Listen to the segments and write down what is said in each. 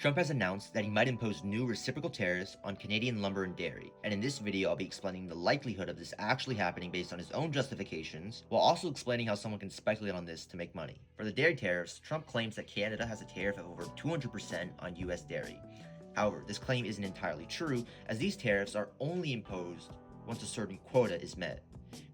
Trump has announced that he might impose new reciprocal tariffs on Canadian lumber and dairy, and in this video I'll be explaining the likelihood of this actually happening based on his own justifications, while also explaining how someone can speculate on this to make money. For the dairy tariffs, Trump claims that Canada has a tariff of over 200% on US dairy. However, this claim isn't entirely true, as these tariffs are only imposed once a certain quota is met,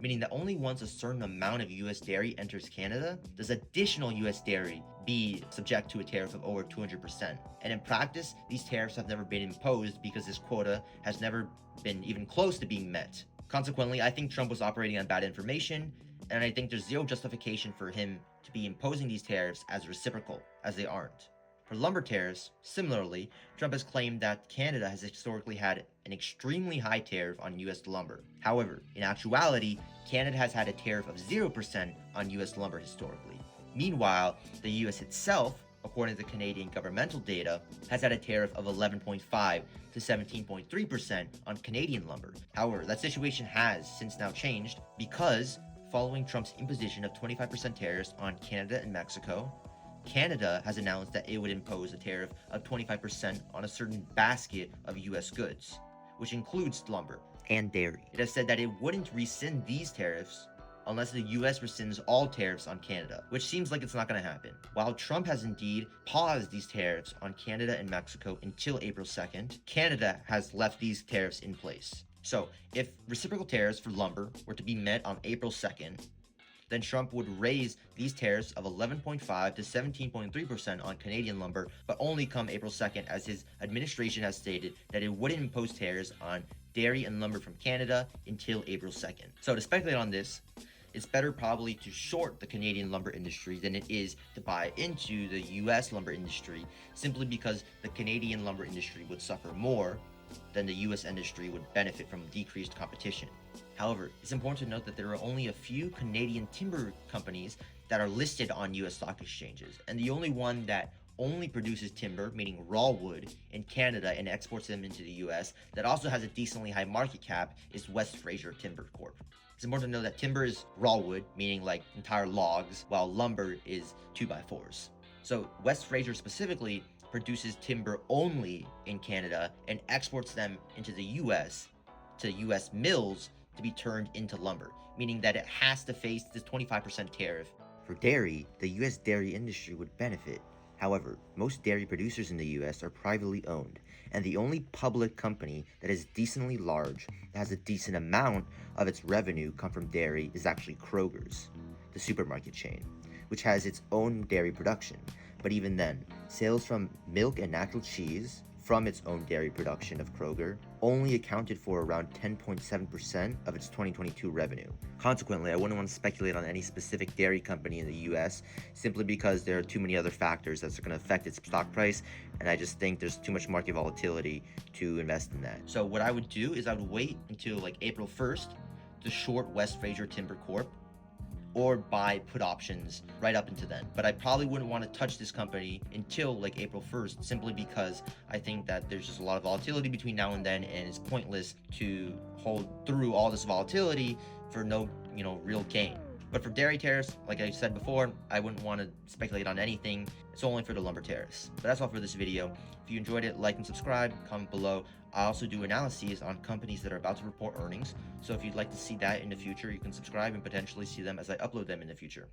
meaning that only once a certain amount of US dairy enters Canada does additional US dairy be subject to a tariff of over 200%. And in practice, these tariffs have never been imposed because this quota has never been even close to being met. Consequently, I think Trump was operating on bad information, and I think there's zero justification for him to be imposing these tariffs as reciprocal, as they aren't. For lumber tariffs, similarly, Trump has claimed that Canada has historically had an extremely high tariff on US lumber. However, in actuality, Canada has had a tariff of 0% on US lumber historically. Meanwhile, the US itself, according to Canadian governmental data, has had a tariff of 11.5 to 17.3% on Canadian lumber. However, that situation has since now changed because following Trump's imposition of 25% tariffs on Canada and Mexico, Canada has announced that it would impose a tariff of 25% on a certain basket of US goods, which includes lumber and dairy. It has said that it wouldn't rescind these tariffs unless the US rescinds all tariffs on Canada, which seems like it's not going to happen. While Trump has indeed paused these tariffs on Canada and Mexico until April 2nd, Canada has left these tariffs in place. So, if reciprocal tariffs for lumber were to be met on April 2nd, then Trump would raise these tariffs of 11.5 to 17.3% on Canadian lumber, but only come April 2nd, as his administration has stated that it wouldn't impose tariffs on dairy and lumber from Canada until April 2nd. So to speculate on this, it's better probably to short the Canadian lumber industry than it is to buy into the US lumber industry, simply because the Canadian lumber industry would suffer more than the US industry would benefit from decreased competition. However, it's important to note that there are only a few Canadian timber companies that are listed on US stock exchanges, and the only one that only produces timber, meaning raw wood, in Canada and exports them into the US that also has a decently high market cap is West Fraser Timber Corp. It's important to know that timber is raw wood, meaning like entire logs, while lumber is 2x4s. So West Fraser specifically produces timber only in Canada and exports them into the US to US mills to be turned into lumber, meaning that it has to face this 25% tariff. For dairy, the US dairy industry would benefit. However, most dairy producers in the US are privately owned, and the only public company that is decently large, that has a decent amount of its revenue come from dairy, is actually Kroger's, the supermarket chain, which has its own dairy production. But even then, sales from milk and natural cheese from its own dairy production of Kroger only accounted for around 10.7% of its 2022 revenue. Consequently, I wouldn't want to speculate on any specific dairy company in the US simply because there are too many other factors that are going to affect its stock price, and I just think there's too much market volatility to invest in that. So what I would do is I would wait until like April 1st to short West Fraser Timber Corp, or buy put options right up into then. But I probably wouldn't want to touch this company until like April 1st, simply because I think that there's just a lot of volatility between now and then, and it's pointless to hold through all this volatility for no, real gain. But for dairy tariffs, like I said before, I wouldn't want to speculate on anything. It's only for the lumber tariffs. But that's all for this video. If you enjoyed it, like and subscribe, comment below. I also do analyses on companies that are about to report earnings. So if you'd like to see that in the future, you can subscribe and potentially see them as I upload them in the future.